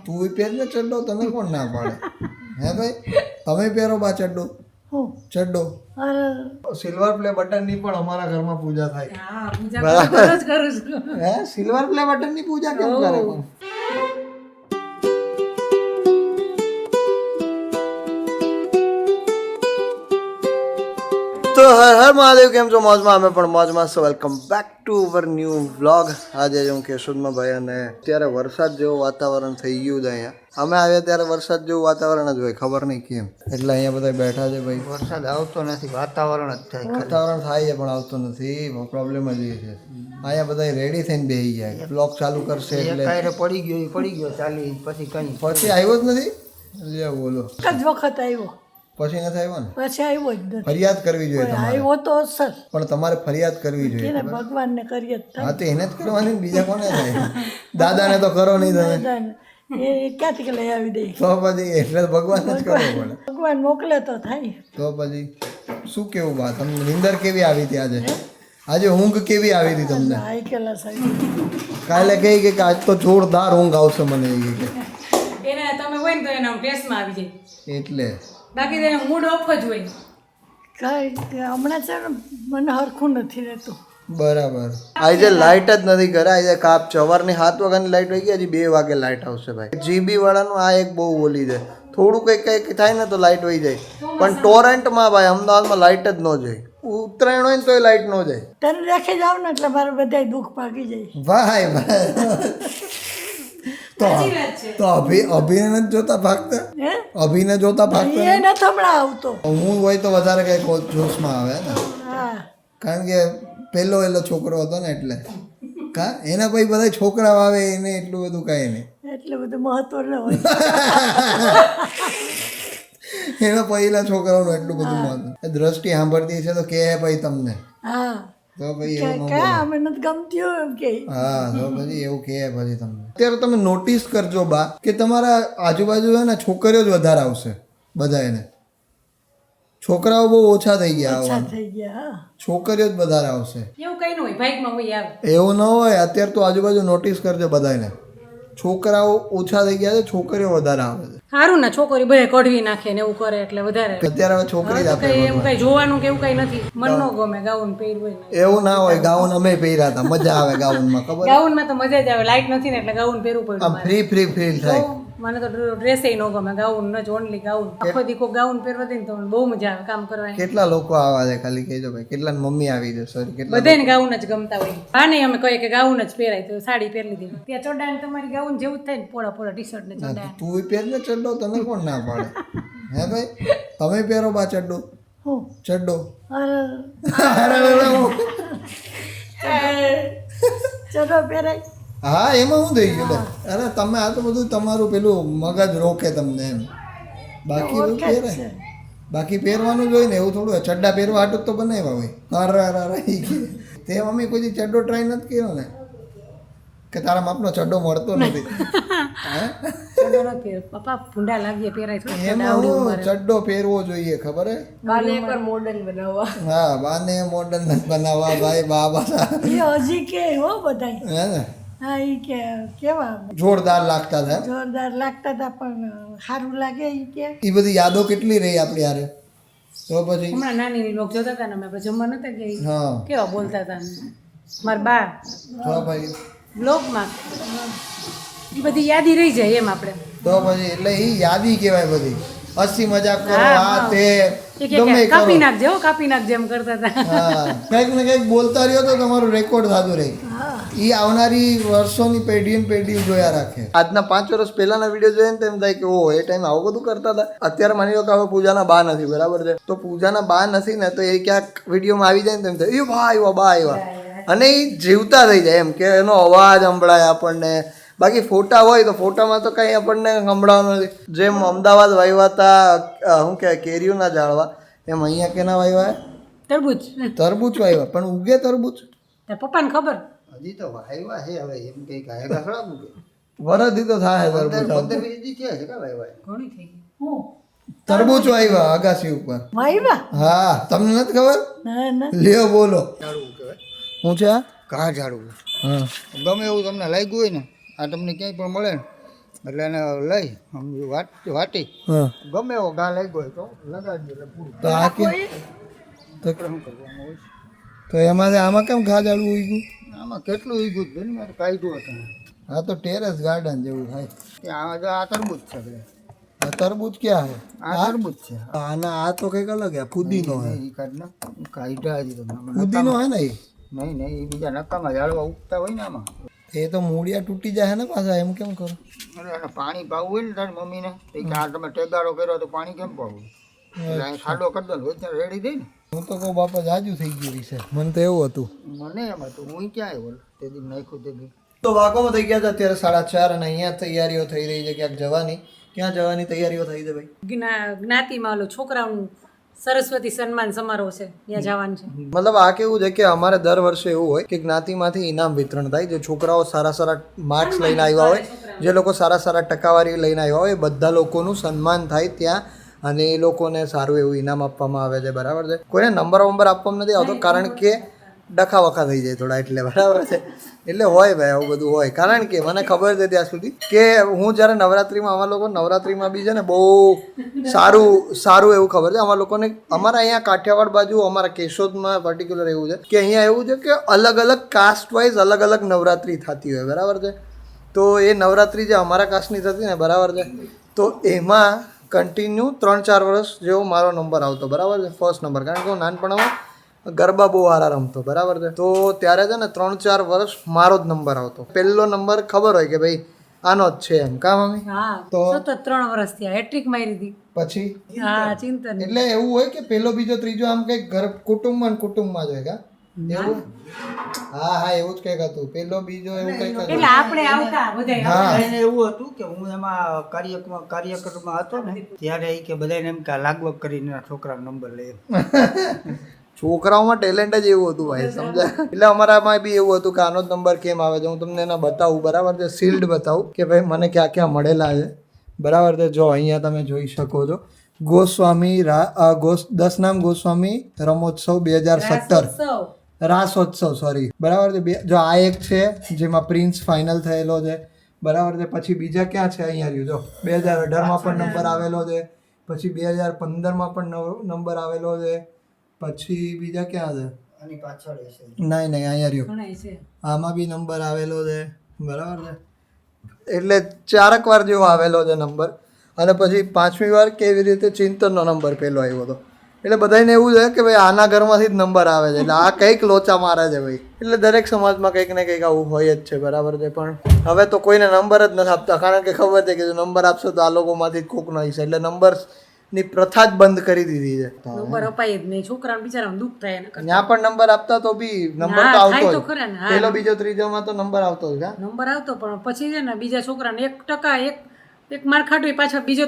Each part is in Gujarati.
તું પહેર ને ચડ્ડો, તને કોણ ના પાડે? હે ભાઈ, તમે પહેરો બા ચડ્ડો. ચડ્ડો સિલ્વર પ્લે બટન ની પણ અમારા ઘરમાં પૂજા થાય. હા, પૂજા કરું છું. હે, સિલ્વર પ્લે બટન ની પૂજા કેમ કરે પણ? તો હર હર મહાદેવ, કેમ છો? મોજમાં? અમે પણ મોજમાં. સો welcome back to our new vlog. આજે હું કેશોદમાં ભાઈ, અને અત્યારે વરસાદ જેવું વાતાવરણ થઈ ગયું છે અહીંયા. અમે આવ્યા ત્યારે વરસાદ જેવું વાતાવરણ જ હોય, ખબર નહીં કેમ. એટલે અહીંયા બધા બેઠા છે ભાઈ. વરસાદ આવતો નથી, વાતાવરણ જ થાય. વાતાવરણ થાય છે પણ આવતો નથી. પ્રોબ્લેમ જ એ છે. અહીંયા બધા રેડી થઈને બેસી જાય. બ્લોગ ચાલુ કરશે એટલે પડી ગયો ચાલી, પછી કઈ પછી આવ્યો જ નથી. લે બોલો, એક જ વખત આવ્યો, પછી નથી આવ્યો ને? પછી આવ્યો જ નથી. ફરિયાદ કરવી જોઈએ તમારે. આવ્યો તો સર, પણ તમારે ફરિયાદ કરવી જોઈએ. એને ભગવાનને કરીએ જ હા, તો એને જ કરવાની, બીજા કોને થાય? દાદાને તો કરો નહીં તમે. થાય. એ ક્યાંથી લઈ આવી દે? તો પછી એટલે ભગવાન જ કરવો પડે. ભગવાન મોકલે તો થાય. તો પછી શું કેવું બા, તમને નિંદર કેવી આવી હતી આજે? આજે ઊંઘ કેવી આવી હતી તમને? આઈકેલા સાહેબ કાલે કહી કે આજ તો જોરદાર ઊંઘ આવશે મને એ કે. એને તમે હોય ને તો એના પેસમાં આવી જાય, એટલે બાકી તો એનો મૂડ ઓફ જ હોય. કાંઈ હમણાં છે ને મને હરખું નથી રહેતું. બરાબર. આજે લાઇટ જ નથી ઘરે. આજે કાપ સવારની 7 વાગ્યાની લાઇટ વહી ગઈ, હજી 2 વાગે લાઇટ આવશે ભાઈ. જીબી વાળાનું આ એક બહુ બોલી છે. થોડું કંઈક થાય ને તો લાઇટ વહી જાય, પણ ટોરેન્ટમાં ભાઈ અમદાવાદમાં લાઇટ જ ન જાય. ઉત્તરાયણ હોય ને તોય લાઇટ ન જાય. તને રાખી જાવ ને એટલે મારે બધા દુઃખ ભાગી જાય. ભાઈ તો અભિને નથી જોતા ભાગતા? હે, અભિને જોતા ભાગતા? એ નથી હમણાં આવતો. હું હોય તો વધારે કઈ જોશમાં આવે ને, હા, કારણ કે પહેલો છોકરો હતો ને એટલે. કા એના પછી બધા છોકરા આવે એને એટલું બધું કાંઈ નહીં, એટલે બધું મહત્વ ન હોય. એના પહેલા છોકરાઓનું એટલું બધું મહત્વ. દ્રષ્ટિ સાંભળતી છે તો કે ભાઈ તમને, હા, તો ભાઈ એવું ન ક્યાં અમે નથી ગમતી હોય એમ કે. હા, તો પછી એવું કે પછી તમને. અત્યારે તમે નોટિસ કરજો બા કે તમારા આજુબાજુ છે ને છોકરીઓ જ વધારે આવશે બધા. એને છોકરાઓ બહુ ઓછા થઈ ગયા આવવાના. થઈ ગયા. હા, છોકરીઓ જ વધારે આવશે. એવું કઈ ન હોય, ભાઈકમાં હોય આવે. એવું ન હોય. અત્યારે તો આજુબાજુ નોટિસ કરજો બધાને. છોકરાઓ ઓછા થઈ ગયા છે, છોકરીઓ વધારે આવે છે. સારું ને, છોકરી બધે કઢવી નાખે ને એવું કરે એટલે વધારે. અત્યારે હવે છોકરી જ આપે. એવું કઈ જોવાનું કે એવું કઈ નથી. મન ન ગમે ગાઉન પહેરવું હોય ને. એવું ના હોય. ગાઉન અમે પહેર્યા હતા, મજા આવે ગાઉનમાં. ખબર? ગાઉનમાં તો મજા જ આવે. લાઈટ નથી ને એટલે ગાઉન પહેરવું પડ્યું આમ ફ્રી ફીલ થાય. મને તો ડ્રેસ ન ગમે, ગાઉન જ ઓનલી ગાઉન. આખો દીકો ગાઉન પહેરવા દે ને તો મને બહુ મજા આવે કામ કરવાની. કેટલા લોકો આવા છે ખાલી કહેજો ભાઈ? કેટલા મમ્મી આવી છે? સોરી, કેટલા? બધાને ગાઉન જ ગમતા હોય. હા નહીં, અમે કહીએ કે ગાઉન જ પહેરાય તો સાડી પહેરી લીધી. ત્યાં ચોડાણ તમારી ગાઉન જેવું જ થાય ને, પોળા પોળા ટી શર્ટ ને ચોડાણ. તું પહેર ને ચડ્ડો, તને કોણ ના પાડે? હે ભાઈ, તમે પહેરો બા ચડ્ડો. હું ચડ્ડો ચલો પહેરાય. હા, એમાં શું થઈ ગયું? અરે તમે આ તો બધું તમારું પેલું મગજ રોકે તમને એમ. બાકી બધું પહેરાય. બાકી પહેરવાનું જ હોય ને, એવું થોડું. ચડ્ડા પહેરવા હાટું તો બનાવ્યા હોય. તે મમ્મી કોઈ દી ચડ્ડો ટ્રાય નથી કર્યો ને? કે તારા માપનો ચડ્ડો મળતો નથી? પપ્પા ભૂંડા લાગીએ પહેરાય. એમાં હું ચડ્ડો પહેરવો જોઈએ, ખબર હે? બાને એકવાર મોડલ બનાવવા. હા, બાને મોડર્ન નથી બનાવવા ભાઈ. બા એ હજી કે હો બધાય. હે ને, હા, એ કે કેવા જોરદાર લાગતા હતા. જોરદાર લાગતા હતા, પણ સારું લાગે એ કે. એ બધી યાદો કેટલી રહી આપણી હારે. તો પછી હમણાં નાની લોક જોતા હતા ને, અમે જમવા નતા ગયા. હા, કેવા બોલતા હતા મારા બા તો પછી બ્લોગમાં. એ બધી યાદી રહી જાય એમ આપણે. તો પછી એટલે એ યાદી કહેવાય બધી. હસી મજાક કરો, આ તે ગમે કાપી નાખજે, હો કાપી નાખજે એમ કરતા હતા. હા, કંઈક ને કંઈક બોલતા રહ્યો તો તમારું રેકોર્ડ થતું રહે. એ આવનારી વર્ષોની પેઢી જોયા રાખે. આજના 5 વર્ષ પહેલાના વિડીયો જોઈએ ને તો એમ થાય કે ઓ, એ ટાઈમ આવું બધું કરતા હતા. અત્યારે માની લો કે હવે પૂજાના બા નથી, બરાબર છે? તો પૂજાના બા નથી ને, તો એ ક્યાંક વિડીયોમાં આવી જાય ને તો એમ થાય એ બા આવ્યા, બા આવ્યા. અને એ જીવતા થઈ જાય એમ કે એનો અવાજ સંભળાય આપણને. બાકી ફોટા હોય તો ફોટામાં તો કંઈ આપણને સંભળાવવાનું નથી. જેમ અમદાવાદ વાવ્યા હતા, શું કહેવાય, કેરીઓના ઝાડવા, એમ અહીંયા કેના વાવ્યા? તરબૂચ વાવ્યા. પણ ઉગે તરબૂચ? પપ્પાને ખબર. હજી તો વાયવા છે. હવે એમ કઈ કાયદા ખરા મૂકે વરદી તો થાય. 15-20 દી થયા છે. કા વાયવા ઘણી થઈ ગઈ. તરબૂચ વાવ્યા અગાસી ઉપર. વાયવા? હા, તમને નથી ખબર? ના ના, લ્યો બોલો. ઝાડવું કહેવાય. શું છે આ? ઘા ઝાડવું. હા, ગમે એવું તમને લાગ્યું હોય ને, આ તમને ક્યાંય પણ મળે ને, એટલે એને લઈ સમજી વાટી હા ગમે એવો ઘા લાગ્યો હોય તો લગાડી એટલે પૂરું. તો આ કે તો શું કરવાનું હોય? તો એમાં આમાં કેમ ઘા જાડવું ઉઈ ગયું? આમાં કેટલું ઈગું જ બેન મારે કાઢ્યું હતું હા તો ટેરેસ ગાર્ડન જેવું થાય. આ તરબૂચ છે બે. આ તરબૂચ ક્યાં હે? આ તરબૂચ છે આના આ તો કંઈક અલગ હે, ફુદીનો હે. ઈ કાઢ ને કાઢ્યા હજી તો ફુદીનો હે ને એ? નહીં નહીં એ બીજા નકામાં ઝાડવા ઉગતા હોય ને આમાં એ તો મૂળિયા તૂટી જાય ને પાછા, એમ કેમ કરો? અરે એને પાણી પાવું હોય ને તારી મમ્મીને તો ઈ કે આ તમે ટેગારો કર્યો તો પાણી કેમ પાવું એટલે અહીં ખાડો કરી દો રોજ રેડી દઈ ને. હું તો કહું બાપા જાજુ થઈ ગયું છે, મને તો એવું હતું. મને એમ હતું હું ક્યાં આવ્યો તે દી નાખ્યું તે દી. તો વાગોમાં થઈ ગયા હતા અત્યારે 4:30 અને અહીંયા તૈયારીઓ થઈ રહી છે ક્યાંક જવાની. ક્યાં જવાની તૈયારીઓ થઈ છે ભાઈ? જ્ઞાતિમાં ઓલો છોકરાઓનું સરસ્વતી સન્માન સમારોહ છે, ત્યાં જવાનું છે. મતલબ આ કેવું છે કે અમારે દર વર્ષે એવું હોય કે જ્ઞાતિમાંથી ઇનામ વિતરણ થાય. જે છોકરાઓ સારા સારા માર્ક્સ લઈને આવ્યા હોય, જે લોકો સારા સારા ટકાવારી લઈને આવ્યા હોય, એ બધા લોકોનું સન્માન થાય ત્યાં અને એ લોકોને સારું એવું ઇનામ આપવામાં આવે છે. બરાબર છે. કોઈને નંબર આપવામાં નથી આવતો કારણ કે ડખા વખા થઈ જાય થોડા, એટલે બરાબર છે. એટલે હોય ભાઈ આવું બધું હોય, કારણ કે મને ખબર છે ત્યાં સુધી કે હું જ્યારે નવરાત્રિમાં અમારા લોકો નવરાત્રિમાં બી છે ને બહુ સારું એવું ખબર છે અમારા લોકોને. અમારા અહીંયા કાઠિયાવાડ બાજુ અમારા કેશોદમાં પર્ટિક્યુલર એવું છે કે અહીંયા એવું છે કે અલગ અલગ કાસ્ટ વાઇઝ અલગ અલગ નવરાત્રિ થતી હોય. બરાબર છે. તો એ નવરાત્રિ જે અમારા કાસ્ટની થતી ને, બરાબર છે, તો એમાં કન્ટિન્યુ 3-4 વર્ષ જેવો મારો નંબર આવતો. બરાબર છે, ફર્સ્ટ નંબર. કારણ કે હું નાનપણમાં ગરબા બહુ સારા રમતો. બરાબર છે. તો ત્યારે છે ને 3-4 વર્ષ મારો જ નંબર આવતો. પહેલો નંબર ખબર હોય કે ભાઈ આનો જ છે એમ. કા મમ્મી? હા, તો સતત 3 વર્ષ થયા, હેટ્રિક મારી હતી. પછી હા, ચિંતન. એટલે એવું હોય કે પહેલો બીજો ત્રીજો આમ કંઈક ઘર કુટુંબમાં જ હોય. કા એવું? હા એવું જ કંઈક હતું. પહેલો બીજો એવું કંઈક હતું. એટલે આપણે આવતા બધાય. હા એને એવું હતું કે હું એમાં કાર્યક્રમમાં હતો ને ત્યારે ઈ કે બધાને એમ કે લાગવગ કરીને છોકરાનો નંબર લઈએ. છોકરાઓમાં ટેલેન્ટ જ એવું હતું ભાઈ, સમજાય? એટલે અમારામાં બી એવું હતું કે આનો જ નંબર કેમ આવે છે. હું તમને એના બતાવું. બરાબર છે, સીલ્ડ બતાવું કે ભાઈ મને ક્યાં ક્યાં મળેલા છે. બરાબર છે. જો અહીંયા તમે જોઈ શકો છો, ગોસ્વામી દસનામ ગોસ્વામી રમોત્સવ 2017 રાસોત્સવ, સોરી. બરાબર છે. જો આ એક છે જેમાં પ્રિન્સ ફાઇનલ થયેલો છે. બરાબર છે. પછી બીજા ક્યાં છે? અહીંયા રહ્યું જો, 2018માં પણ નંબર આવેલો છે. પછી 2015માં પણ નંબર આવેલો છે. પછી બીજા ક્યાં છે? આની પાછળ હશે. નહીં અહીંયા રહ્યું, ઘણાય છે. આમાં બી નંબર આવેલો છે. બરાબર છે. એટલે 4 વાર જેવો આવેલો છે નંબર. અને પછી 5મી વાર કેવી રીતે ચિંતનનો નંબર પહેલો આવ્યો હતો. એટલે બધાને એવું છે કે ભાઈ આના ઘરમાંથી જ નંબર આવે છે, એટલે આ કંઈક લોચા મારે છે ભાઈ. એટલે દરેક સમાજમાં કંઈક ને કંઈક આવું હોય જ છે. બરાબર છે. પણ હવે તો કોઈને નંબર જ નથી આપતા, કારણ કે ખબર છે કે જો નંબર આપશો તો આ લોકોમાંથી જ કોકનો હશે. એટલે નંબરની પ્રથા જ બંધ કરી દીધી છે. નંબર અપાય જ નહીં, છોકરાને બિચારાને દુઃખ થાય એના કરતા. ત્યાં પણ નંબર આપતા તો બી નંબર તો થાય આવતો તો જ. ખરા ને. હા, પહેલો બીજો ત્રીજોમાં તો નંબર આવતો જ. નંબર આવતો, પણ પછી છે ને બીજા છોકરાને 1% એક માર ખાટું પાછળ બીજો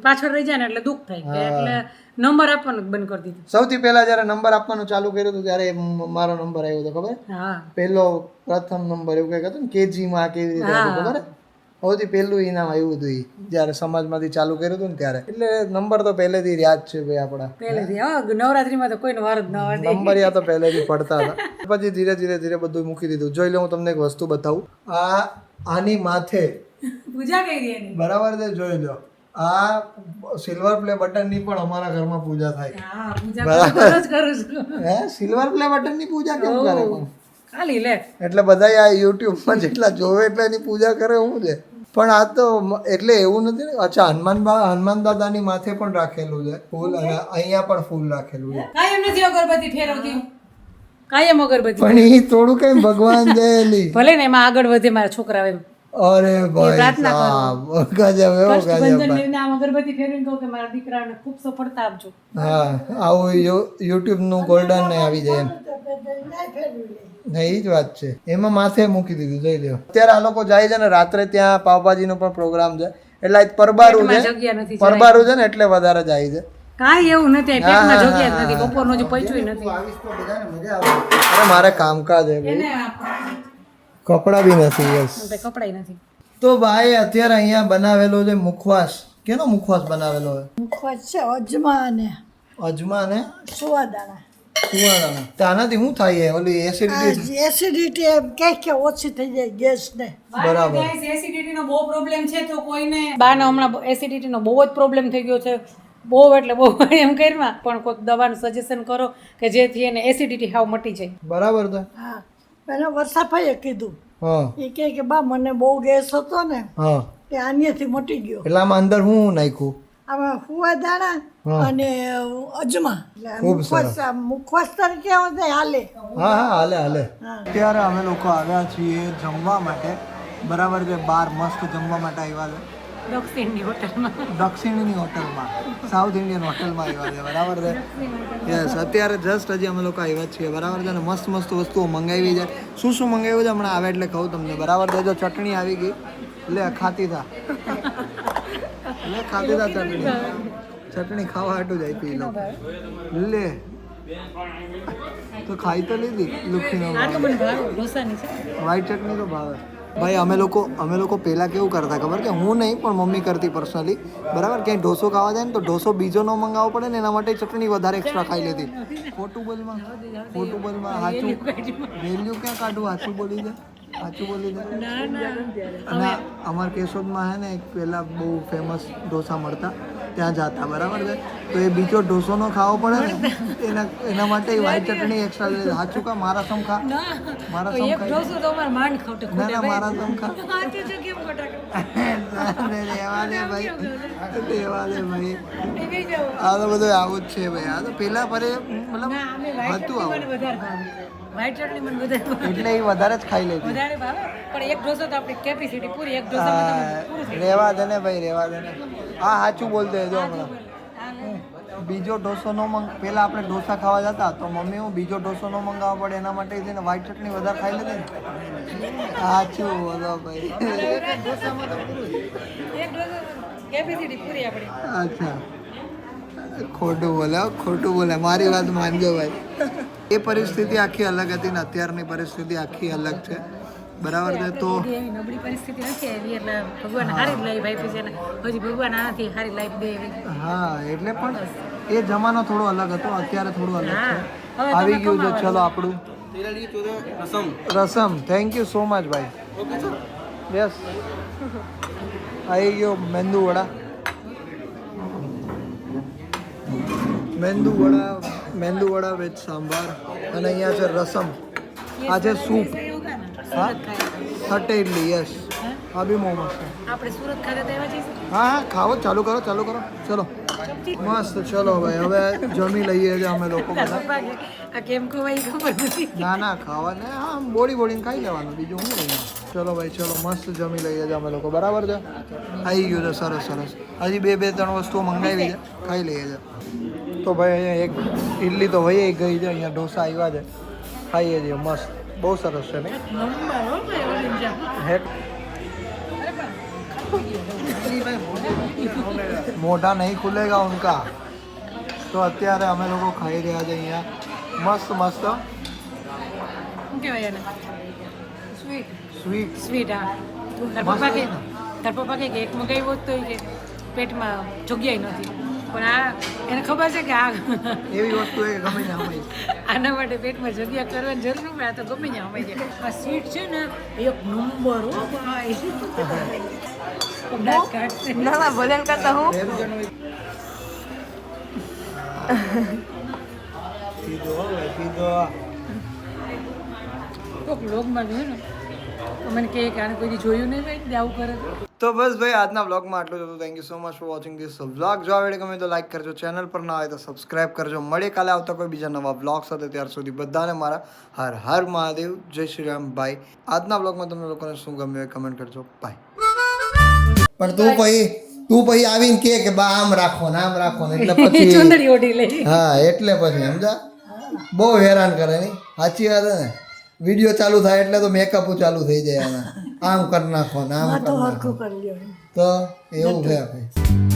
પાછળ રહી જાય ને એટલે દુઃખ થાય કે એટલે નંબર આપવાનું બંધ કરી દીધું. સૌથી પહેલા જ્યારે નંબર આપવાનું ચાલુ કર્યું હતું ત્યારે મારો નંબર આવ્યો હતો, ખબર? હા, પહેલો પ્રથમ નંબર એવું કંઈક હતું ને, કેજીમાં કેવી રીતે હતું ખબર? સૌથી પહેલું ઇનામ આવ્યું હતું ઈ જ્યારે સમાજમાંથી ચાલુ કર્યું હતું ને ત્યારે. એટલે નંબર તો પહેલેથી રહ્યા જ છે ભાઈ આપણા. પહેલેથી. હા, નવરાત્રીમાં તો કોઈનો વાર જ ન આવે. નંબરિયા તો પહેલેથી પડતા હતા. પછી ધીરે ધીરે બધું મૂકી દીધું. જોઈ લે, હું તમને એક વસ્તુ બતાવું. આની માથે પૂજા કરી એની. બરાબર છે, જોઈ લો. આ સિલ્વર પ્લે બટનની પણ અમારા ઘરમાં પૂજા થાય. હા, પૂજા કરું છું. હે, સિલ્વર પ્લે બટનની પૂજા કેમ કરે પણ? ખાલી લે. એટલે બધા આ યુટ્યુબમાં જેટલા જોવે એટલે એની પૂજા કરે શું છે? પણ આ તો એટલે એવું નથી ને. અચ્છા, હનુમાન દાદાની માથે પણ રાખેલું છે ફૂલ, અને અહીંયા પણ ફૂલ રાખેલું છે. કાયમ નથી અગરબત્તી ફેરવતી, કાયમ અગરબત્તી. પણ એ થોડું કઈ ભગવાન દયેલી. ભલે ને એમાં આગળ વધે મારા છોકરા એમ. અરે ભાઈ સાહેબ, ગજબ એવો ગજબ. કષ્ટભંજન લઈને આમ અગરબત્તી ફેરવીને કહું કે મારા દીકરાને ખૂબ સફળતા આપજો. હા, આવું યુટ્યુબ નું ગોલ્ડન ને આવી જાય એમ. હા, એ જ વાત છે. એમાં માથે મૂકી દીધું, જોઈ લ્યો. અત્યારે આ લોકો જાય છે ને રાત્રે, ત્યાં પાવભાજી નો પણ પ્રોગ્રામ છે. એટલે પરબારું છે, જગ્યા નથી, પરબારું છે ને એટલે વધારે જાય છે. કાંઈ એવું નથી, પેટમાં જગ્યા જ નથી, બપોરનું હજુ પૈસું નથી. અરે મારે કામકાજ છે ભાઈ, કપડા બી નથી. યસ, કપડાય નથી. તો ભાઈ અત્યારે અહીંયા બનાવેલો છે મુખવાસ. કેનો મુખવાસ બનાવેલો છે? મુખવાસ છે અજમા અને અજમા ને સુવાદાણા. સુવાળામાં તો આનાથી શું થાય ઓલી એસિડિટી એસિડિટી એમ કે ઓછી થઈ જાય ગેસ ને બરાબર. એસિડિટી નો બહુ પ્રોબ્લેમ છે તો કોઈને બાને હમણાં એસિડિટી નો બહુ જ પ્રોબ્લેમ થઈ ગયો છે બહુ એટલે બહુ એમ કરવા પણ કોઈક દવાનું સજેશન કરો કે જેથી એને એસિડિટી હાવ મટી જાય બરાબર તો હા પેલા વરસાભાઈએ કીધું હા એ કે બા મને બહુ ગેસ હતો ને હા તે આન્યાથી મટી ગયો એટલે આમાં અંદર હું નાખ્યું આમાં ફુવા દાણા અને અજમા ખૂબ સરસ. મુખવાસ તરીકે હોય હાલે હા હા હાલે હાલે અત્યારે અમે લોકો આવ્યા છીએ જમવા માટે બરાબર છે બહાર મસ્ત જમવા માટે આવ્યા છે દક્ષિણની હોટલમાં દક્ષિણની હોટલમાં સાઉથ ઇન્ડિયન હોટલમાં આવ્યા છે બરાબર છે યસ અત્યારે જસ્ટ હજી અમે લોકો આવ્યા છીએ બરાબર છે અને મસ્ત મસ્ત વસ્તુઓ મંગાવી છે શું શું મંગાવ્યું છે હમણાં આવે એટલે કહું તમને બરાબર છે જો ચટણી આવી ગઈ લે ખાતી થા લે ખાતી થા ચટણી ખાવા હાટું જાય પી લો લે તો ખાઈ તો લીધી લુખીનો આ તો મને ભાવે ઢોસાની છે વ્હાઈટ ચટણી તો ભાવે ભાઈ અમે લોકો પહેલાં કેવું કરતા ખબર કે હું નહીં પણ મમ્મી કરતી પર્સનલી બરાબર ક્યાંય ઢોસો ખાવા જાય ને તો ઢોસો બીજો ન મંગાવવો પડે ને એના માટે ચટણી વધારે એક્સ્ટ્રા ખાઈ લેતી ખોટું બોલમાં સાચું વેલ્યુ ક્યાં કાઢું સાચું બોલી દે અને અમારા કેશોદમાં હે ને એક પહેલાં બહુ ફેમસ ઢોસા મળતા ત્યાં જતા બરાબર છે તો એ બીજો ઢોસો નો ખાવો પડે ને એના માટે વ્હાઈટ ચટણી એક્સ્ટ્રા લે સાચું કા મારા સમ ખા મારા સમ એક ઢોસો તો અમારે માંડ ખોટે ના ના મારા સમ ખા સાચું છે કેમ ખોટા રેવા દે ભાઈ આ તો બધું આવું જ છે ભાઈ આ તો પેલા પરે મતલબ હતું આવું વધારે ભાવે વ્હાઈટ ચટણી મને વધારે ભાવે એટલે એ વધારે જ ખાઈ લેતી વધારે ભાવે પણ એક ઢોસો તો આપણી કેપેસિટી પૂરી એક ઢોસામાં રેવા દે ને ભાઈ રેવા દે ને હા સાચું બોલते જો હમણાં બીજો ઢોસો નો પેલા આપણે ઢોસા ખાવા જતા તો મમ્મી હું બીજો ઢોસો નો મંગાવવા પડે એના માટે થઈને વ્હાઈટ ચટણી વધારે ખાઈ લેતી ને સાચું બોલો ભાઈ એક ઢોસો કેપેસિટી પૂરી આપણી અચ્છા ખોટું બોલે મારી વાત માનજો ભાઈ એ પરિસ્થિતિ આખી અલગ હતી ને અત્યારની પરિસ્થિતિ આખી અલગ છે બરાબર છે તો એવી નબળી પરિસ્થિતિ નથી આવી એટલે ભગવાન સારી લાઈફ આપી છે ને હજી ભગવાન આનાથી સારી લાઈફ દે એવી હા એટલે પણ એ જમાનો થોડો અલગ હતો અત્યારે થોડું અલગ છે હવે આવી ગયું છે ચલો આપણું રસમ થેન્ક યુ સો મચ ભાઈ યસ આવી ગયો મેંદુ વડા મેંદુ વડા વિથ સાંભાર અને અહીંયા છે રસમ આ છે સૂપ હા થટે ઇડલી યસ આ બી બહુ મસ્ત છે આપણે સુરત ખાતે તો એવા જઈશું હા ચાલો ચલો મસ્ત ચલો ભાઈ હવે જમી લઈએ છે અમે લોકો બધા આ કેમ ખવાય ખબર નથી ના ખાવા ને હા બોડીને ખાઈ લેવાનું બીજું શું લઈએ ચલો ભાઈ ચલો મસ્ત જમી લઈએ છે અમે લોકો બરાબર છે આવી ગયું છે સરસ હજી બે ત્રણ વસ્તુઓ મંગાવી છે ખાઈ લઈએ છે તો ભાઈ અહીંયા એક ઇડલી તો વહી ગઈ છે અહીંયા ઢોસા આવ્યા છે ખાઈએ છીએ મસ્ત બહુ સરસ છે નહીં હેક મોઢા નહીં ખુલેગા ઉનકા તો અત્યારે અમે લોકો ખાઈ રહ્યા છે અહીંયા મસ્ત શું કહેવાય એને સ્વીટ સ્વીટ હા તાર પપ્પા કે એક મગાવ્યો જ તો કે પેટમાં જગ્યાએ નથી પણ આ એને ખબર છે કે આ એવી વસ્તુ એ ગમે ને અમે આના માટે પેટમાં જગ્યા કરવાની જરૂર ન પડે આ તો ગમે ત્યાં અમાઈ જાય આ સ્વીટ છે ને એક નંબર હો ભાઈ દાંત કાઢશે. ના ભોજન કરતા હું કોક વ્લોગમાં જોયું ને તો મને કહે કે આને કોઈ દી જોયું નહીં ભાઈ આવું કરે તો બસ ભાઈ આજના બ્લોગમાં આટલું જ હતું thank you so much for watching this blog જો આ વિડીયો ગમે તો લાઈક કરજો ચેનલ પર ના હોય તો સબસ્ક્રાઇબ કરજો મળીએ કાલે આવતા કોઈ બીજા નવા બ્લોગ સાથે ત્યાર સુધી બધાને મારા હર હર મહાદેવ જય શ્રી રામ ભાઈ આજના બ્લોગમાં તમને લોકોને શું ગમ્યું એ કમેન્ટ કરજો બાય પણ તું પછી આવીને કે બા આમ રાખો ને એટલે પછી ચુંદડી ઓઢી લઈ હા એટલે પછી સમજા બહુ હેરાન કરે નહીં સાચી વાત ને વિડીયો ચાલુ થાય એટલે તો મેકઅપ ચાલુ થઈ જાય આમ કરી નાખો ને આમ કરી નાખો હરખું કરી લ્યો તો એવું છે ભાઈ